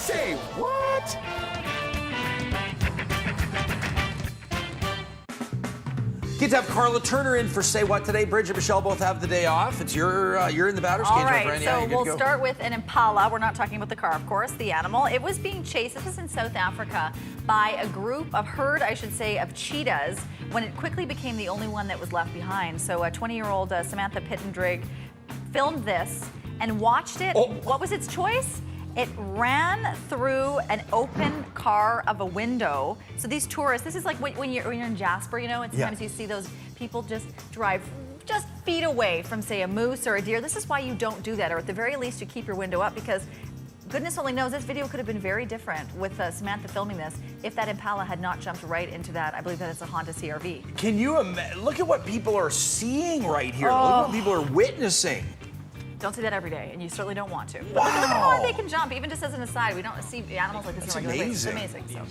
Say what? Get to have Carla Turner in for Say What today. Bridget and Michelle both have the day off. It's you're in the batter's cage. All right, Randy. so we'll start with an impala. We're not talking about the car, of course, the animal. It was being chased, this is in South Africa, by a group of herd, I should say, of cheetahs when it quickly became the only one that was left behind. So 20-year-old Samantha Pittendrig filmed this and watched it. Oh. What was its choice? It ran through an open car of a window. So these tourists, this is like when you're in Jasper, you know, and sometimes you see those people just drive just feet away from, say, a moose or a deer. This is why you don't do that, or at the very least, you keep your window up, because goodness only knows this video could have been very different with Samantha filming this if that impala had not jumped right into that. I believe that it's a Honda CR-V. Can you look at what people are seeing right here? Look at what people are witnessing. Don't see that every day, and you certainly don't want to. But look at how hard they can jump, even just as an aside. We don't see animals like this on a regular basis. It's amazing. So,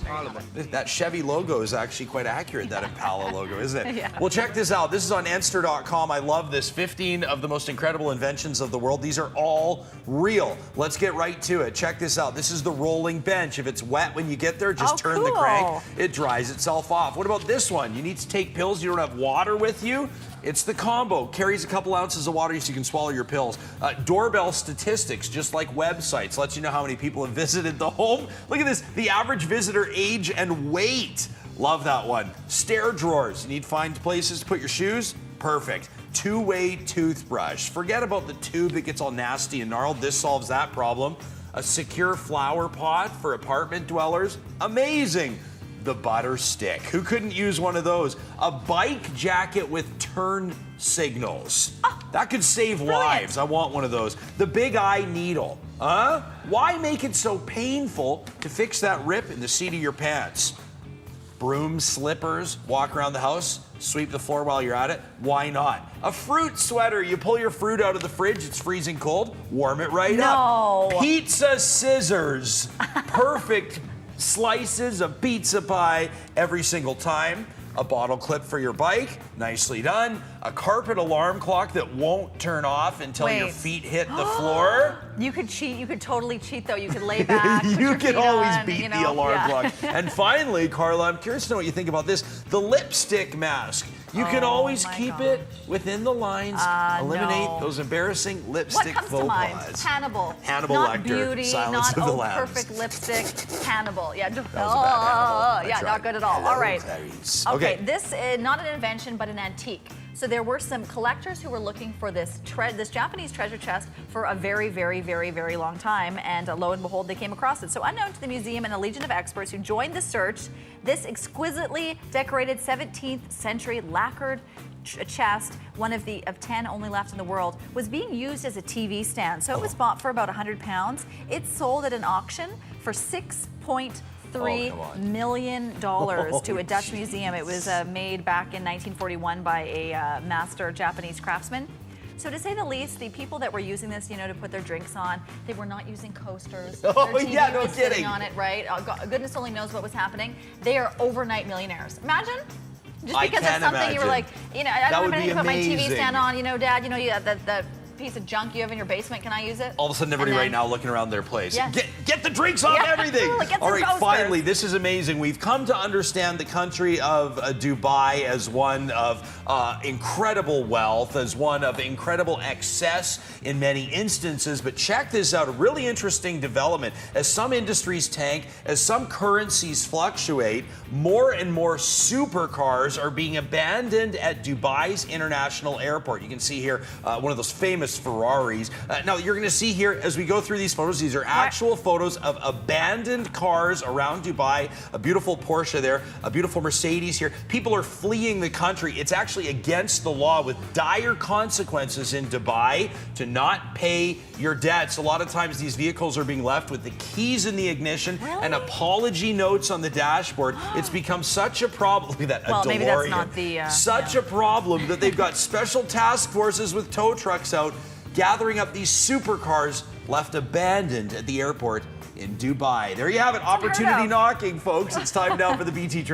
that Chevy logo is actually quite accurate, that Impala logo, isn't it? Yeah. Well, check this out. This is on Enster.com. I love this. 15 of the most incredible inventions of the world. These are all real. Let's get right to it. Check this out. This is the rolling bench. If it's wet when you get there, just turn the crank. It dries itself off. What about this one? You need to take pills. You don't have water with you. It's the combo. Carries a couple ounces of water so you can swallow your pills. Doorbell statistics, just like websites, lets you know how many people have visited the home. Look at this, the average visitor age and weight. Love that one. Stair drawers. You need to find places to put your shoes? Perfect. Two-way toothbrush. Forget about the tube that gets all nasty and gnarled. This solves that problem. A secure flower pot for apartment dwellers. Amazing. The butter stick. Who couldn't use one of those? A bike jacket with turn signals. That could save lives. I want one of those. The big eye needle. Why make it so painful to fix that rip in the seat of your pants? Broom slippers, walk around the house, sweep the floor while you're at it. Why not? A fruit sweater. You pull your fruit out of the fridge, it's freezing cold, warm it right up. Pizza scissors. Perfect slices of pizza pie every single time. A bottle clip for your bike, nicely done. A carpet alarm clock that won't turn off until your feet hit the floor. You could cheat, you could totally cheat though. You could lay back, you can always beat the alarm clock. And finally, Carla, I'm curious to know what you think about this. The lipstick mask. You can always keep it within the lines. Eliminate those embarrassing lipstick faux pas. What comes to mind? Hannibal. Hannibal not Lecter, beauty, Silence not of the Lambs. perfect lipstick. Hannibal. Yeah. That was a bad Hannibal. Yeah, not good at all. Hello, All right. Clarice. Okay, this is not an invention, but an antique. So there were some collectors who were looking for this Japanese treasure chest for a very, very, very, very long time, and lo and behold, they came across it. So unknown to the museum and a legion of experts who joined the search, this exquisitely decorated 17th century lacquered chest, one of 10 only left in the world, was being used as a TV stand. So it was bought for about £100. It sold at an auction for $6.3 million to a Dutch museum. It was made back in 1941 by a master Japanese craftsman. So to say the least, the people that were using this, you know, to put their drinks on, they were not using coasters. Their TV was sitting on it, right? Goodness only knows what was happening. They are overnight millionaires. Imagine. Just because of something you were like, you know, I don't have anything to put my TV stand on, you know, Dad, you know, you have that piece of junk you have in your basement, can I use it? All of a sudden, everybody right now looking around their place. Yeah. Get the drinks on everything. All right, finally, this is amazing. We've come to understand the country of Dubai as one of incredible wealth, as one of incredible excess in many instances. But check this out, a really interesting development. As some industries tank, as some currencies fluctuate, more and more supercars are being abandoned at Dubai's International Airport. You can see here one of those famous Ferraris. Now, you're going to see here as we go through these photos, these are actual photos of abandoned cars around Dubai. A beautiful Porsche there, a beautiful Mercedes here. People are fleeing the country. It's actually against the law with dire consequences in Dubai to not pay your debts. A lot of times these vehicles are being left with the keys in the ignition and apology notes on the dashboard. It's become such a problem. Look at that, a DeLorean. Maybe that's not the... such a problem that they've got special task forces with tow trucks out gathering up these supercars left abandoned at the airport in Dubai. There you have it. Opportunity knocking, folks. It's time now for the BT